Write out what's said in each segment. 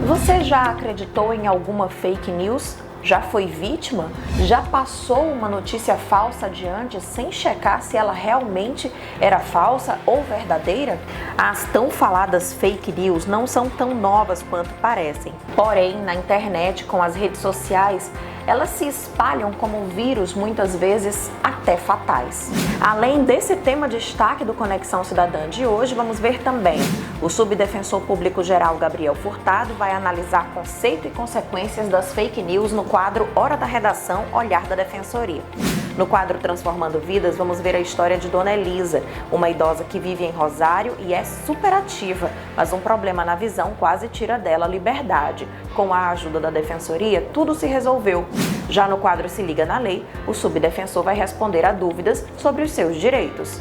Você já acreditou em alguma fake news? Já foi vítima? Já passou uma notícia falsa adiante sem checar se ela realmente era falsa ou verdadeira? As tão faladas fake news não são tão novas quanto parecem. Porém, na internet, com as redes sociais, elas se espalham como vírus, muitas vezes até fatais. Além desse tema de destaque do Conexão Cidadã de hoje, vamos ver também: o subdefensor público geral Gabriel Furtado vai analisar conceito e consequências das fake news no quadro Hora da Redação, Olhar da Defensoria. No quadro Transformando Vidas, vamos ver a história de Dona Elisa, uma idosa que vive em Rosário e é super ativa, mas um problema na visão quase tira dela a liberdade. Com a ajuda da Defensoria, tudo se resolveu. Já no quadro Se Liga na Lei, o subdefensor vai responder a dúvidas sobre os seus direitos.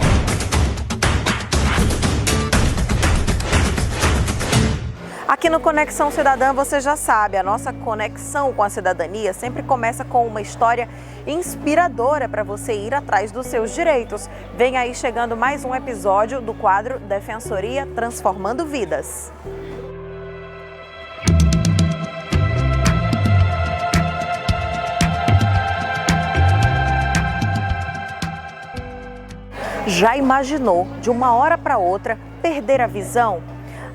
Aqui no Conexão Cidadã, você já sabe, a nossa conexão com a cidadania sempre começa com uma história inspiradora para você ir atrás dos seus direitos. Vem aí chegando mais um episódio do quadro Defensoria Transformando Vidas. Já imaginou, de uma hora para outra, perder a visão?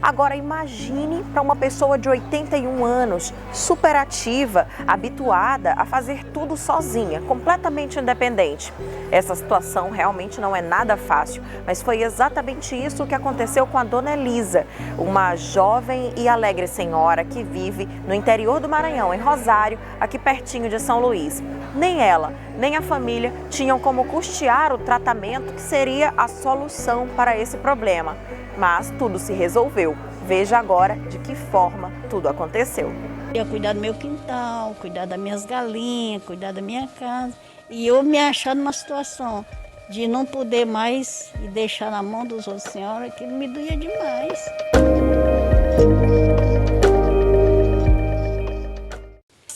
Agora imagine para uma pessoa de 81 anos, super ativa, habituada a fazer tudo sozinha, completamente independente. Essa situação realmente não é nada fácil, mas foi exatamente isso que aconteceu com a Dona Elisa, uma jovem e alegre senhora que vive no interior do Maranhão, em Rosário, aqui pertinho de São Luís. Nem ela, nem a família tinham como custear o tratamento que seria a solução para esse problema. Mas tudo se resolveu. Veja agora de que forma tudo aconteceu. Eu ia cuidar do meu quintal, cuidar das minhas galinhas, cuidar da minha casa. E eu me achar numa situação de não poder mais e deixar na mão dos outros senhores, aquilo me doía demais.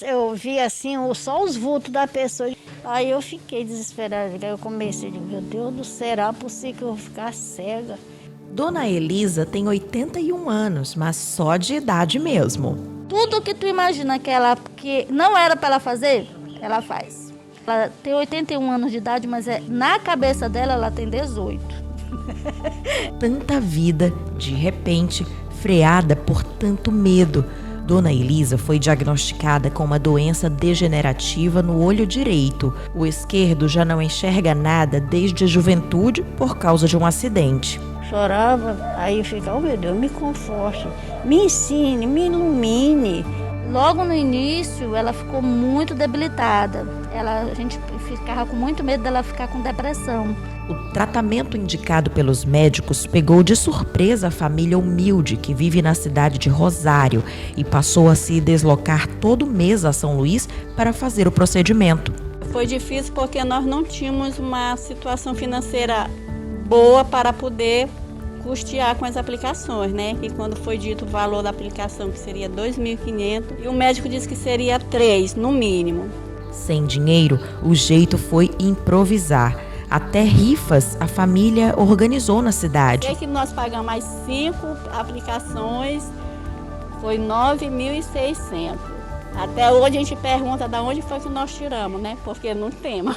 Eu vi assim só os vultos da pessoa. Aí eu fiquei desesperada. Eu comecei a dizer, meu Deus do céu, será possível que eu vou ficar cega? Dona Elisa tem 81 anos, mas só de idade mesmo. Tudo que tu imagina que não era para ela fazer, ela faz. Ela tem 81 anos de idade, mas na cabeça dela ela tem 18. Tanta vida, de repente, freada por tanto medo. Dona Elisa foi diagnosticada com uma doença degenerativa no olho direito. O esquerdo já não enxerga nada desde a juventude por causa de um acidente. Chorava, aí eu ficava, oh meu Deus, me conforte, me ensine, me ilumine. Logo no início, ela ficou muito debilitada. A gente ficava com muito medo dela ficar com depressão. O tratamento indicado pelos médicos pegou de surpresa a família humilde que vive na cidade de Rosário e passou a se deslocar todo mês a São Luís para fazer o procedimento. Foi difícil porque nós não tínhamos uma situação financeira boa para poder custear com as aplicações, né? E quando foi dito o valor da aplicação, que seria 2.500, e o médico disse que seria 3, no mínimo. Sem dinheiro, o jeito foi improvisar. Até rifas a família organizou na cidade. Sei que nós pagamos mais 5 aplicações, foi 9.600. Até hoje a gente pergunta de onde foi que nós tiramos, né? Porque não temos.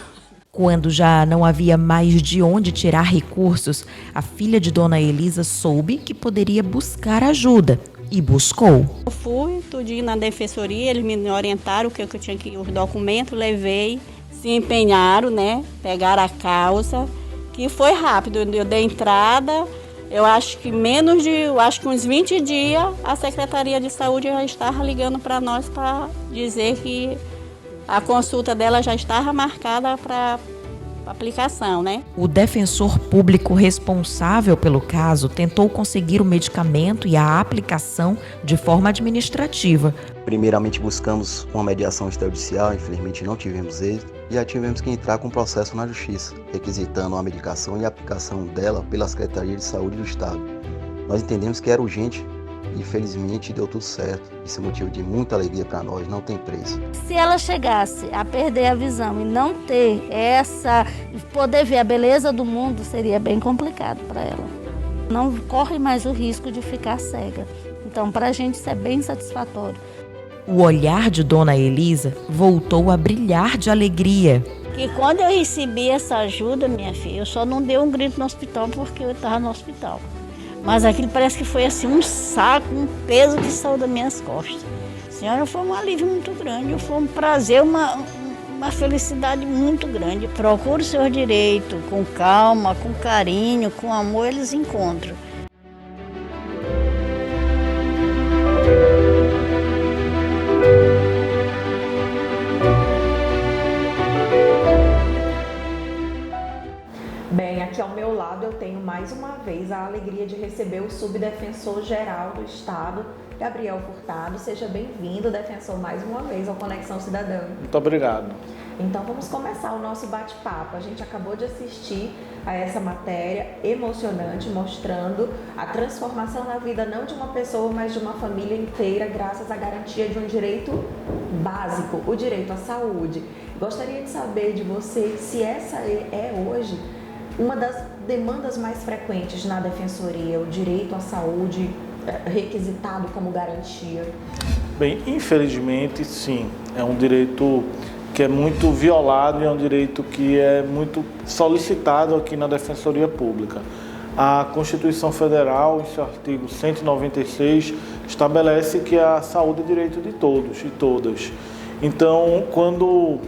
Quando já não havia mais de onde tirar recursos, a filha de Dona Elisa soube que poderia buscar ajuda e buscou. Eu fui tudinho na defensoria, eles me orientaram o que eu tinha que os documentos, levei, se empenharam, né? Pegaram a causa, que foi rápido. Eu dei entrada, eu acho que uns 20 dias a Secretaria de Saúde já estava ligando para nós para dizer que a consulta dela já estava marcada para aplicação, né? O defensor público responsável pelo caso tentou conseguir o medicamento e a aplicação de forma administrativa. Primeiramente buscamos uma mediação extrajudicial, infelizmente não tivemos êxito, e já tivemos que entrar com processo na Justiça, requisitando a medicação e a aplicação dela pela Secretaria de Saúde do Estado. Nós entendemos que era urgente e felizmente deu tudo certo. Isso é motivo de muita alegria para nós, não tem preço. Se ela chegasse a perder a visão e não ter poder ver a beleza do mundo, seria bem complicado para ela. Não corre mais o risco de ficar cega. Então, para a gente isso é bem satisfatório. O olhar de Dona Elisa voltou a brilhar de alegria. E quando eu recebi essa ajuda, minha filha, eu só não dei um grito no hospital porque eu estava no hospital. Mas aquilo parece que foi assim um saco, um peso que saiu das minhas costas. Senhora, foi um alívio muito grande, foi um prazer, uma felicidade muito grande. Procure o seu direito, com calma, com carinho, com amor, eles encontram. Bem, aqui ao meu lado eu tenho mais uma vez a alegria de receber o subdefensor-geral do Estado, Gabriel Furtado. Seja bem-vindo, defensor, mais uma vez ao Conexão Cidadã. Muito obrigado. Então vamos começar o nosso bate-papo. A gente acabou de assistir a essa matéria emocionante, mostrando a transformação na vida não de uma pessoa, mas de uma família inteira, graças à garantia de um direito básico, o direito à saúde. Gostaria de saber de você se essa é hoje uma das demandas mais frequentes na defensoria, o direito à saúde requisitado como garantia. Bem, infelizmente, sim. É um direito que é muito violado e é um direito que é muito solicitado aqui na Defensoria Pública. A Constituição Federal, em seu artigo 196, estabelece que a saúde é direito de todos e todas. Então, quando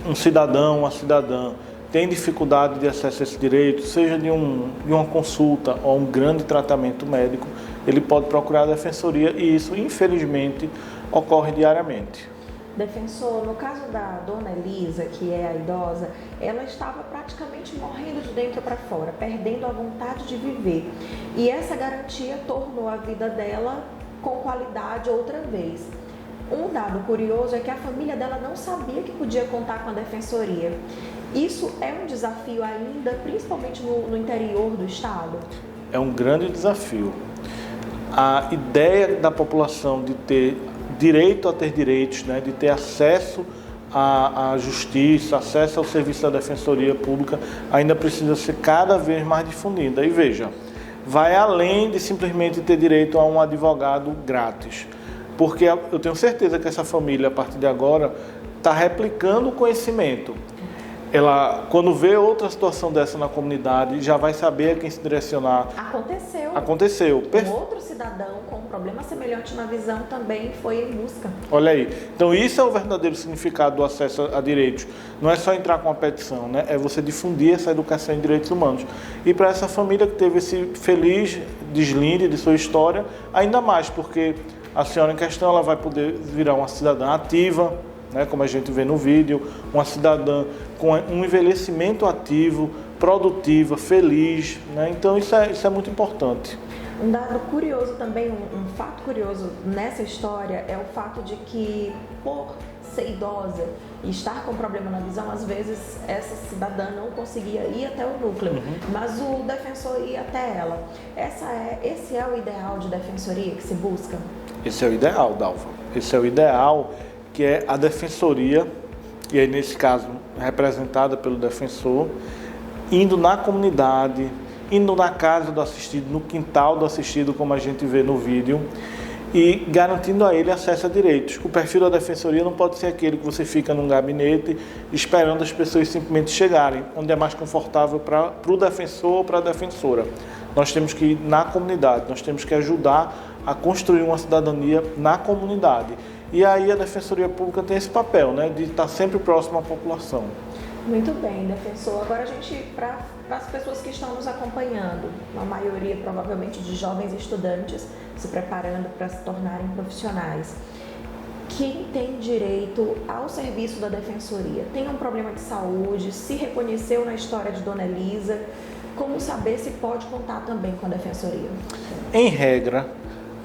um cidadão, uma cidadã, tem dificuldade de acesso a esse direito, seja de uma consulta ou um grande tratamento médico, ele pode procurar a defensoria e isso, infelizmente, ocorre diariamente. Defensor, no caso da Dona Elisa, que é a idosa, ela estava praticamente morrendo de dentro para fora, perdendo a vontade de viver. E essa garantia tornou a vida dela com qualidade outra vez. Um dado curioso é que a família dela não sabia que podia contar com a defensoria. Isso é um desafio ainda, principalmente no interior do estado? É um grande desafio. A ideia da população de ter direito a ter direitos, né, de ter acesso à justiça, acesso ao serviço da Defensoria Pública, ainda precisa ser cada vez mais difundida. E veja, vai além de simplesmente ter direito a um advogado grátis. Porque eu tenho certeza que essa família, a partir de agora, está replicando o conhecimento. Ela, quando vê outra situação dessa na comunidade, já vai saber a quem se direcionar. Aconteceu. Um outro cidadão com um problema semelhante na visão também foi em busca. Olha aí. Então isso é o verdadeiro significado do acesso a direitos. Não é só entrar com uma petição, né? É você difundir essa educação em direitos humanos. E para essa família que teve esse feliz deslinde de sua história, ainda mais, porque a senhora em questão ela vai poder virar uma cidadã ativa, né, como a gente vê no vídeo, uma cidadã com um envelhecimento ativo, produtiva, feliz, né? Então isso é muito importante. Um dado curioso também, um fato curioso nessa história é o fato de que, por ser idosa e estar com problema na visão, às vezes essa cidadã não conseguia ir até o núcleo, mas o defensor ia até ela. Esse é o ideal de defensoria que se busca? Esse é o ideal, Dalva. Esse é o ideal, que é a defensoria, e aí nesse caso representada pelo defensor, indo na comunidade, indo na casa do assistido, no quintal do assistido, como a gente vê no vídeo, e garantindo a ele acesso a direitos. O perfil da defensoria não pode ser aquele que você fica num gabinete esperando as pessoas simplesmente chegarem, onde é mais confortável para o defensor ou para a defensora. Nós temos que ir na comunidade, nós temos que ajudar a construir uma cidadania na comunidade. E aí a Defensoria Pública tem esse papel, né, de estar sempre próximo à população. Muito bem, defensor. Agora a gente, para as pessoas que estão nos acompanhando, a maioria provavelmente de jovens estudantes se preparando para se tornarem profissionais, quem tem direito ao serviço da defensoria? Tem um problema de saúde, se reconheceu na história de Dona Elisa, como saber se pode contar também com a defensoria? Em regra,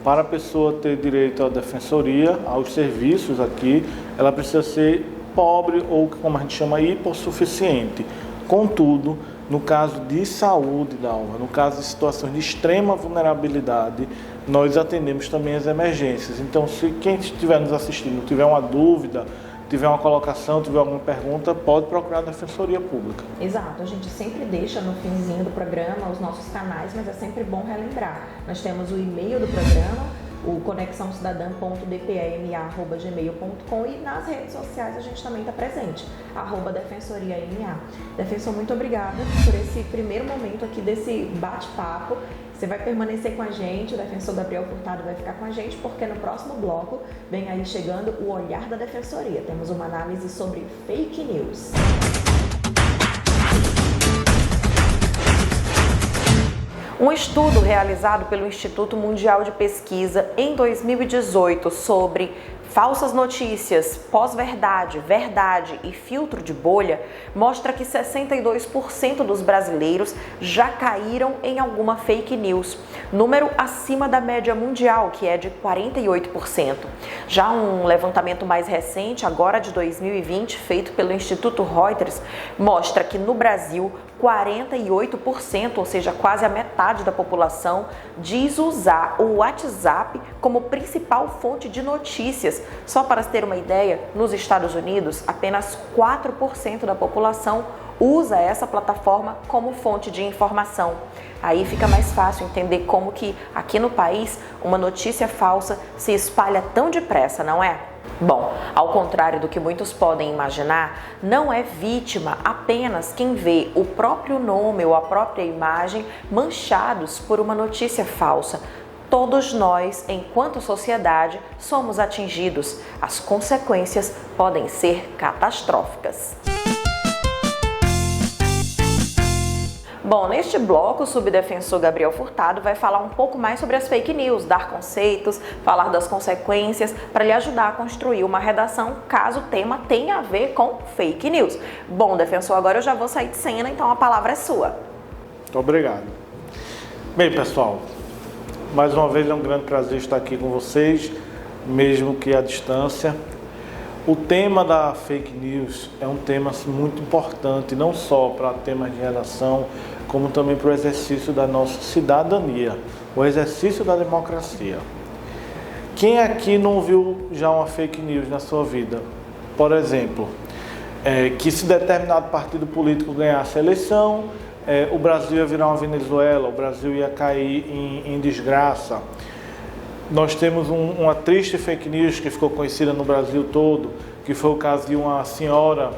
para a pessoa ter direito à defensoria, aos serviços aqui, ela precisa ser pobre ou, como a gente chama, hipossuficiente. Contudo, no caso de saúde, Dalva, no caso de situações de extrema vulnerabilidade, nós atendemos também as emergências. Então, se quem estiver nos assistindo tiver uma dúvida, tiver uma colocação, tiver alguma pergunta, pode procurar a Defensoria Pública. Exato, a gente sempre deixa no finzinho do programa os nossos canais, mas é sempre bom relembrar. Nós temos o e-mail do programa, conexãocidadã.dpama@gmail.com e nas redes sociais a gente também está presente, @DefensoriaMA. Defensor, muito obrigada por esse primeiro momento aqui desse bate-papo. Você vai permanecer com a gente, o defensor Gabriel Furtado vai ficar com a gente, porque no próximo bloco vem aí chegando o Olhar da Defensoria. Temos uma análise sobre fake news. Um estudo realizado pelo Instituto Mundial de Pesquisa em 2018 sobre falsas notícias, pós-verdade, verdade e filtro de bolha mostra que 62% dos brasileiros já caíram em alguma fake news, número acima da média mundial, que é de 48%. Já um levantamento mais recente, agora de 2020, feito pelo Instituto Reuters, mostra que no Brasil 48%, ou seja, quase a metade da população, diz usar o WhatsApp como principal fonte de notícias. Só para se ter uma ideia, nos Estados Unidos, apenas 4% da população usa essa plataforma como fonte de informação. Aí fica mais fácil entender como que aqui no país uma notícia falsa se espalha tão depressa, não é? Bom, ao contrário do que muitos podem imaginar, não é vítima apenas quem vê o próprio nome ou a própria imagem manchados por uma notícia falsa. Todos nós, enquanto sociedade, somos atingidos. As consequências podem ser catastróficas. Bom, neste bloco, o subdefensor Gabriel Furtado vai falar um pouco mais sobre as fake news, dar conceitos, falar das consequências, para lhe ajudar a construir uma redação caso o tema tenha a ver com fake news. Bom, defensor, agora eu já vou sair de cena, então a palavra é sua. Muito obrigado. Bem, pessoal, mais uma vez é um grande prazer estar aqui com vocês, mesmo que à distância. O tema da fake news é um tema muito importante, não só para temas de redação, como também para o exercício da nossa cidadania, o exercício da democracia. Quem aqui não viu já uma fake news na sua vida? Por exemplo, que se determinado partido político ganhasse a eleição, o Brasil ia virar uma Venezuela, o Brasil ia cair em desgraça. Nós temos uma triste fake news que ficou conhecida no Brasil todo, que foi o caso de uma senhora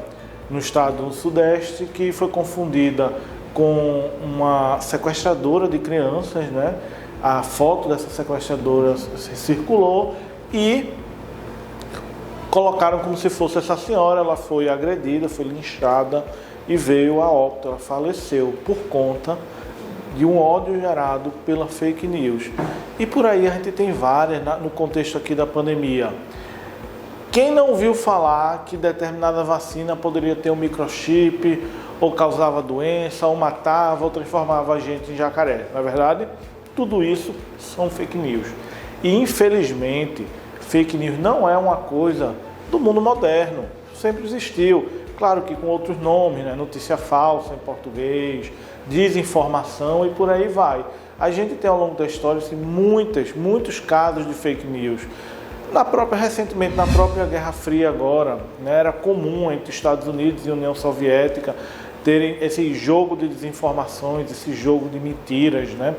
no estado do Sudeste que foi confundida com uma sequestradora de crianças, né? A foto dessa sequestradora circulou e colocaram como se fosse essa senhora. Ela foi agredida, foi linchada e veio a óbito. Ela faleceu por conta de um ódio gerado pela fake news. E por aí a gente tem várias no contexto aqui da pandemia. Quem não ouviu falar que determinada vacina poderia ter um microchip, ou causava doença, ou matava, ou transformava a gente em jacaré, não é verdade? Tudo isso são fake news. E infelizmente, fake news não é uma coisa do mundo moderno, sempre existiu. Claro que com outros nomes, né? Notícia falsa em português, desinformação e por aí vai. A gente tem ao longo da história assim, muitos casos de fake news. Recentemente, na própria Guerra Fria agora, né, era comum entre Estados Unidos e União Soviética terem esse jogo de desinformações, esse jogo de mentiras, né?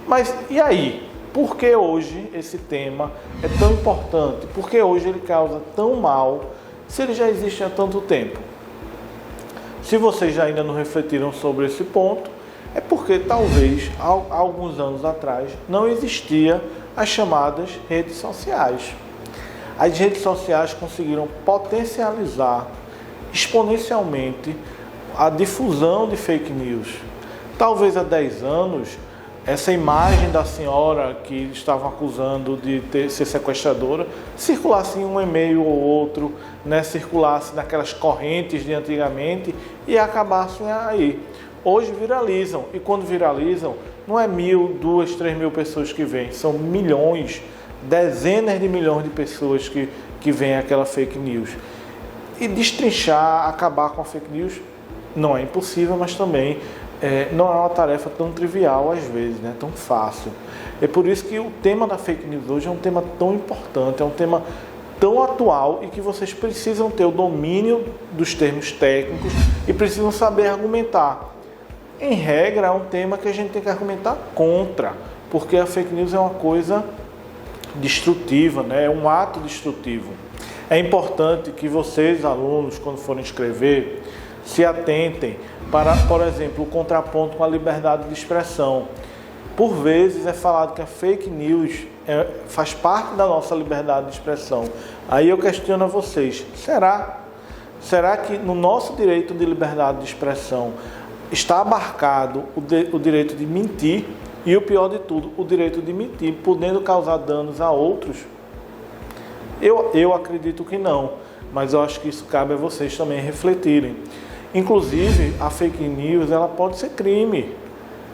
Mas e aí? Por que hoje esse tema é tão importante? Por que hoje ele causa tão mal se ele já existe há tanto tempo? Se vocês já ainda não refletiram sobre esse ponto, é porque talvez há alguns anos atrás não existia as chamadas redes sociais. As redes sociais conseguiram potencializar exponencialmente a difusão de fake news. Talvez há 10 anos, essa imagem da senhora que estavam acusando de ser sequestradora circulasse em um e-mail ou outro, né, circulasse naquelas correntes de antigamente e acabassem aí. Hoje viralizam, e quando viralizam, não é 1.000, 2.000, 3.000 pessoas que veem, são milhões, dezenas de milhões de pessoas que veem aquela fake news. E destrinchar, acabar com a fake news não é impossível, mas também não é uma tarefa tão trivial às vezes, né? Tão fácil. É por isso que o tema da fake news hoje é um tema tão importante, é um tema tão atual e que vocês precisam ter o domínio dos termos técnicos e precisam saber argumentar. Em regra, é um tema que a gente tem que argumentar contra, porque a fake news é uma coisa destrutiva, né? É um ato destrutivo. É importante que vocês, alunos, quando forem escrever, se atentem para, por exemplo, o contraponto com a liberdade de expressão. Por vezes é falado que a fake news faz parte da nossa liberdade de expressão. Aí eu questiono a vocês, será que no nosso direito de liberdade de expressão está abarcado o direito de mentir e, o pior de tudo, o direito de mentir, podendo causar danos a outros? Eu acredito que não, mas eu acho que isso cabe a vocês também refletirem. Inclusive, a fake news ela pode ser crime.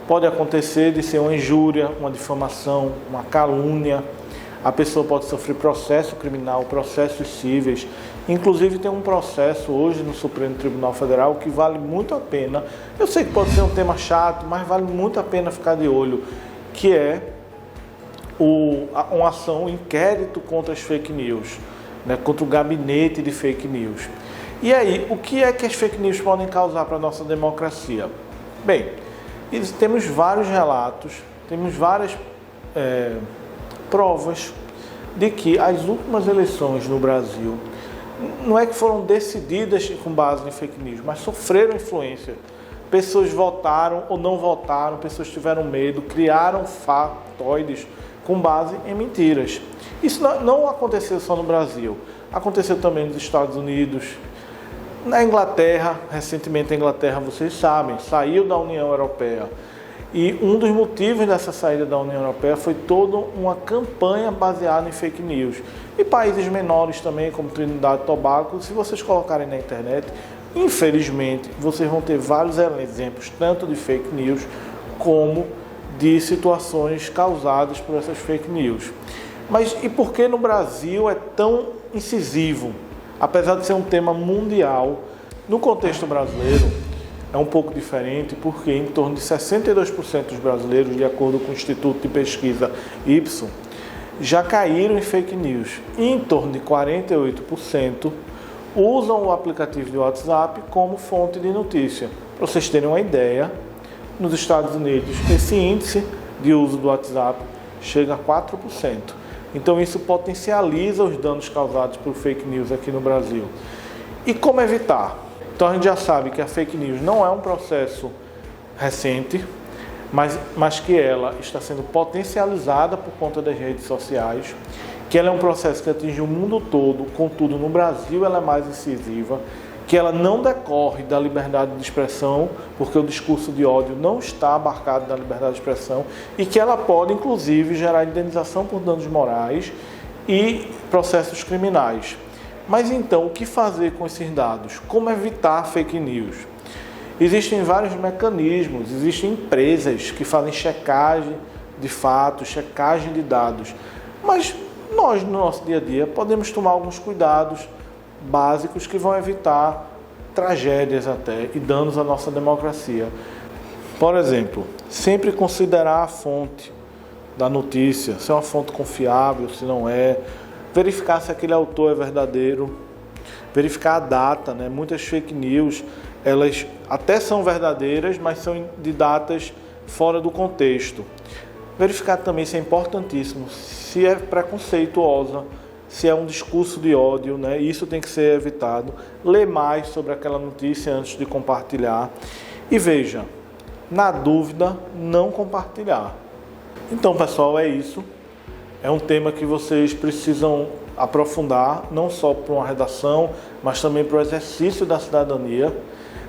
Pode acontecer de ser uma injúria, uma difamação, uma calúnia. A pessoa pode sofrer processo criminal, processos cíveis. Inclusive tem um processo hoje no Supremo Tribunal Federal que vale muito a pena. Eu sei que pode ser um tema chato, mas vale muito a pena ficar de olho, que é uma ação, um inquérito contra as fake news, né, contra o gabinete de fake news. E aí, o que é que as fake news podem causar para a nossa democracia? Bem, temos vários relatos, temos várias provas de que as últimas eleições no Brasil não é que foram decididas com base em fake news, mas sofreram influência. Pessoas votaram ou não votaram, pessoas tiveram medo, criaram factoides com base em mentiras. Isso não aconteceu só no Brasil, aconteceu também nos Estados Unidos, na Inglaterra. Recentemente a Inglaterra, vocês sabem, saiu da União Europeia. E um dos motivos dessa saída da União Europeia foi toda uma campanha baseada em fake news. E países menores também, como Trinidad e Tobago, se vocês colocarem na internet, infelizmente, vocês vão ter vários exemplos, tanto de fake news, como de situações causadas por essas fake news. Mas e por que no Brasil é tão incisivo? Apesar de ser um tema mundial, no contexto brasileiro é um pouco diferente, porque em torno de 62% dos brasileiros, de acordo com o Instituto de Pesquisa Ipsos, já caíram em fake news. E em torno de 48% usam o aplicativo de WhatsApp como fonte de notícia. Para vocês terem uma ideia, nos Estados Unidos, esse índice de uso do WhatsApp chega a 4%. Então isso potencializa os danos causados por fake news aqui no Brasil. E como evitar? Então a gente já sabe que a fake news não é um processo recente, mas que ela está sendo potencializada por conta das redes sociais, que ela é um processo que atinge o mundo todo, contudo no Brasil ela é mais incisiva, que ela não decorre da liberdade de expressão, porque o discurso de ódio não está abarcado na liberdade de expressão, e que ela pode, inclusive, gerar indenização por danos morais e processos criminais. Mas então, o que fazer com esses dados? Como evitar fake news? Existem vários mecanismos, existem empresas que fazem checagem de fatos, checagem de dados, mas nós, no nosso dia a dia, podemos tomar alguns cuidados básicos que vão evitar tragédias até e danos à nossa democracia. Por exemplo, sempre considerar a fonte da notícia, se é uma fonte confiável, se não é, verificar se aquele autor é verdadeiro, verificar a data, né? Muitas fake news, elas até são verdadeiras, mas são de datas fora do contexto. Verificar também, se é importantíssimo, se é preconceituosa, se é um discurso de ódio, né? Isso tem que ser evitado. Ler mais sobre aquela notícia antes de compartilhar. E veja, na dúvida, não compartilhar. Então, pessoal, é isso. É um tema que vocês precisam aprofundar, não só para uma redação, mas também para o exercício da cidadania.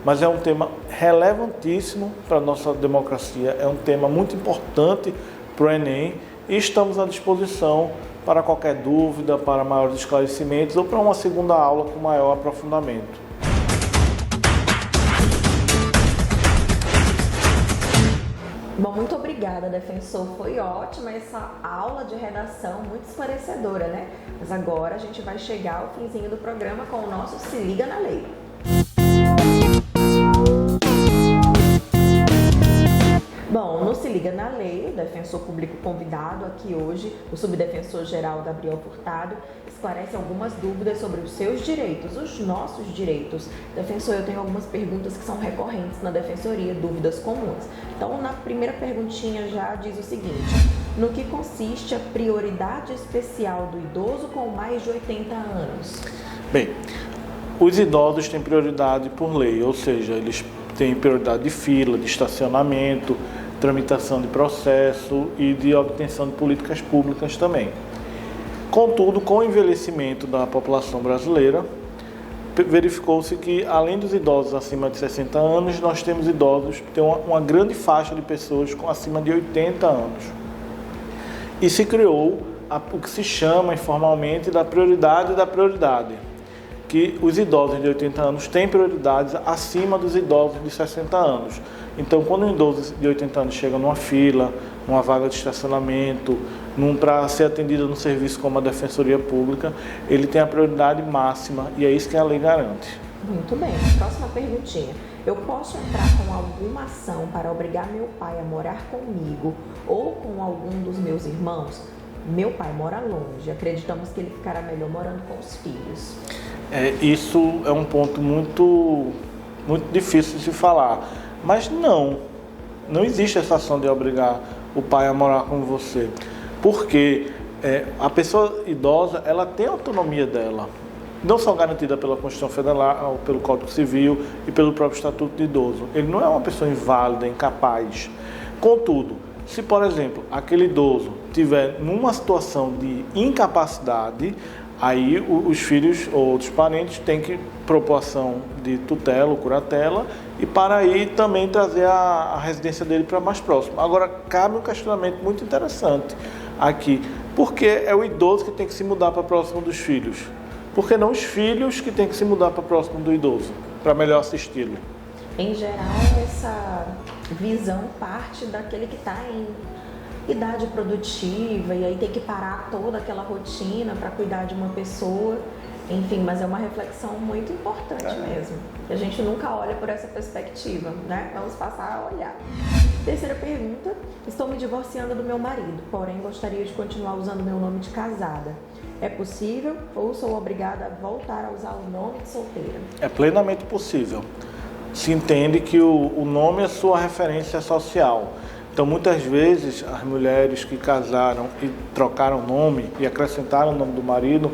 Mas é um tema relevantíssimo para a nossa democracia, é um tema muito importante para o Enem e estamos à disposição para qualquer dúvida, para maiores esclarecimentos ou para uma segunda aula com maior aprofundamento. Bom, muito obrigada, defensor. Foi ótima essa aula de redação, muito esclarecedora, né? Mas agora a gente vai chegar ao finzinho do programa com o nosso Se Liga na Lei. Bom, no Se Liga na Lei, o defensor público convidado aqui hoje, o subdefensor-geral Gabriel Furtado, esclarece algumas dúvidas sobre os seus direitos, os nossos direitos. Defensor, eu tenho algumas perguntas que são recorrentes na defensoria, dúvidas comuns. Então, na primeira perguntinha já diz o seguinte: No que consiste a prioridade especial do idoso com mais de 80 anos? Bem, os idosos têm prioridade por lei, ou seja, eles têm prioridade de fila, de estacionamento, tramitação de processo e de obtenção de políticas públicas também. Contudo, com o envelhecimento da população brasileira, verificou-se que, além dos idosos acima de 60 anos, nós temos idosos que têm uma grande faixa de pessoas com acima de 80 anos. E se criou o que se chama informalmente da prioridade da prioridade, que os idosos de 80 anos têm prioridades acima dos idosos de 60 anos. Então, quando um idoso de 80 anos chega numa fila, numa vaga de estacionamento, para ser atendido no serviço como a Defensoria Pública, ele tem a prioridade máxima e é isso que a lei garante. Muito bem. Próxima perguntinha. Eu posso entrar com alguma ação para obrigar meu pai a morar comigo ou com algum dos meus irmãos? Meu pai mora longe. Acreditamos que ele ficará melhor morando com os filhos. Isso é um ponto muito difícil de se falar. Mas não existe essa ação de obrigar o pai a morar com você. Porque a pessoa idosa, ela tem a autonomia dela. Não só garantida pela Constituição Federal, pelo Código Civil e pelo próprio Estatuto de Idoso. Ele não é uma pessoa inválida, incapaz. Contudo, se, por exemplo, aquele idoso estiver numa situação de incapacidade, aí os filhos ou outros parentes têm que propor ação de tutela ou curatela e para aí também trazer a residência dele para mais próximo. Agora, cabe um questionamento muito interessante aqui. Por que é o idoso que tem que se mudar para próximo dos filhos? Por que não os filhos que têm que se mudar para próximo do idoso, para melhor assisti-lo? Em geral, essa visão parte daquele que está em idade produtiva e aí tem que parar toda aquela rotina para cuidar de uma pessoa. Enfim, mas é uma reflexão muito importante mesmo. A gente nunca olha por essa perspectiva, né? Vamos passar a olhar. Terceira pergunta. Estou me divorciando do meu marido, porém gostaria de continuar usando meu nome de casada. É possível ou sou obrigada a voltar a usar o nome de solteira? É plenamente possível. Se entende que o nome é sua referência social. Então, muitas vezes, as mulheres que casaram e trocaram nome e acrescentaram o nome do marido,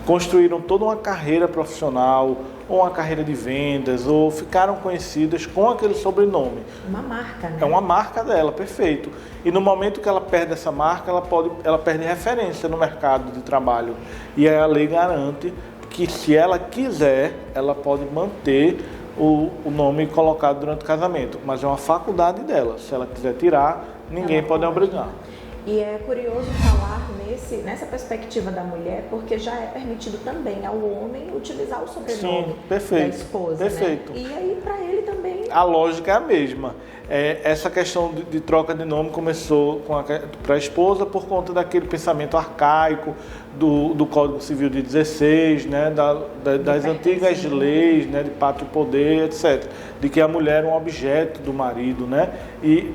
construíram toda uma carreira profissional, ou uma carreira de vendas, ou ficaram conhecidas com aquele sobrenome. Uma marca, né? É uma marca dela, perfeito. E no momento que ela perde essa marca, ela perde referência no mercado de trabalho. E aí a lei garante que, se ela quiser, ela pode manter o nome colocado durante o casamento. Mas é uma faculdade dela. Se ela quiser tirar, ninguém pode obrigar. E é curioso falar nessa perspectiva da mulher, porque já é permitido também ao homem utilizar o sobrenome da esposa. Perfeito. Né? E aí, para ele também... A lógica é a mesma. Essa questão de troca de nome começou para a esposa por conta daquele pensamento arcaico do Código Civil de 16, né, das antigas leis, né, de pátrio e poder, etc. De que a mulher era um objeto do marido, né? E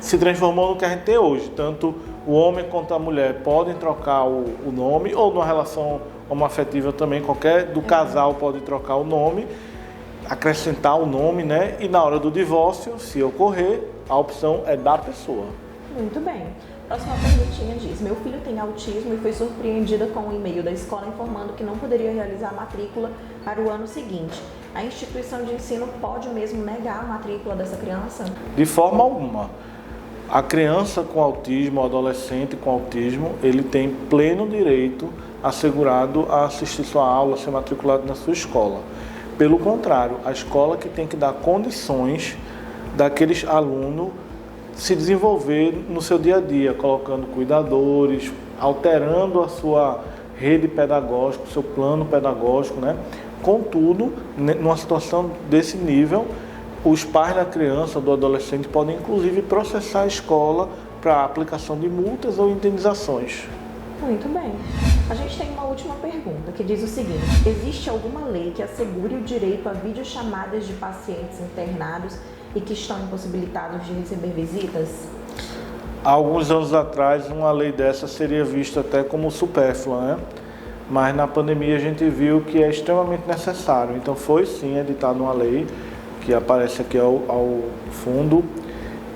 se transformou no que a gente tem hoje. Tanto o homem quanto a mulher podem trocar o nome, ou numa relação homoafetiva também, qualquer do casal pode trocar o nome, acrescentar o nome, né? E na hora do divórcio, se ocorrer, a opção é da pessoa. Muito bem. Próxima perguntinha diz: meu filho tem autismo e foi surpreendida com um e-mail da escola informando que não poderia realizar a matrícula para o ano seguinte. A instituição de ensino pode mesmo negar a matrícula dessa criança? De forma alguma. A criança com autismo, o adolescente com autismo, ele tem pleno direito assegurado a assistir sua aula, a ser matriculado na sua escola. Pelo contrário, a escola que tem que dar condições daquele aluno se desenvolver no seu dia a dia, colocando cuidadores, alterando a sua rede pedagógica, o seu plano pedagógico, né? Contudo, numa situação desse nível, os pais da criança ou do adolescente podem, inclusive, processar a escola para aplicação de multas ou indenizações. Muito bem. A gente tem uma última pergunta que diz o seguinte: existe alguma lei que assegure o direito a videochamadas de pacientes internados e que estão impossibilitados de receber visitas? Há alguns anos atrás, uma lei dessa seria vista até como supérflua, né? Mas na pandemia a gente viu que é extremamente necessário. Então foi sim editada uma lei, que aparece aqui ao fundo,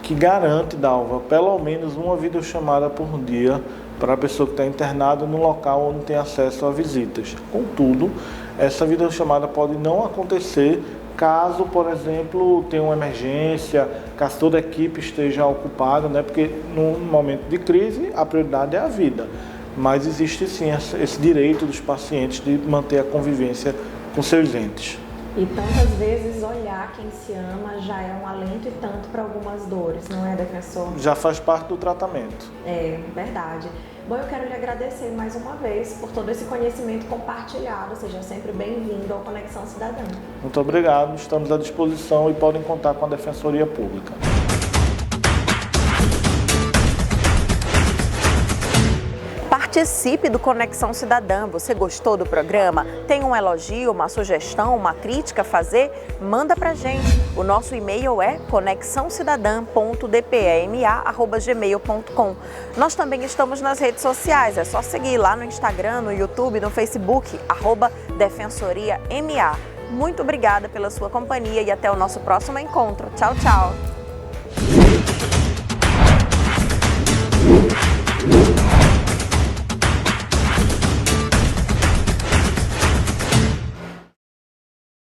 que garante, Dalva, pelo menos uma videochamada por dia para a pessoa que está internada no local onde tem acesso a visitas. Contudo, essa videochamada pode não acontecer caso, por exemplo, tenha uma emergência, caso toda a equipe esteja ocupada, né? Porque no momento de crise a prioridade é a vida. Mas existe sim esse direito dos pacientes de manter a convivência com seus entes. E tantas vezes olhar quem se ama já é um alento e tanto para algumas dores, não é, defensor? Já faz parte do tratamento. É, verdade. Bom, eu quero lhe agradecer mais uma vez por todo esse conhecimento compartilhado. Seja sempre bem-vindo ao Conexão Cidadã. Muito obrigado, estamos à disposição e podem contar com a Defensoria Pública. Participe do Conexão Cidadã. Você gostou do programa? Tem um elogio, uma sugestão, uma crítica a fazer? Manda pra gente. O nosso e-mail é conexãocidadã.dpema@gmail.com. Nós também estamos nas redes sociais. É só seguir lá no Instagram, no YouTube, no Facebook, @DefensoriaMA. Muito obrigada pela sua companhia e até o nosso próximo encontro. Tchau, tchau.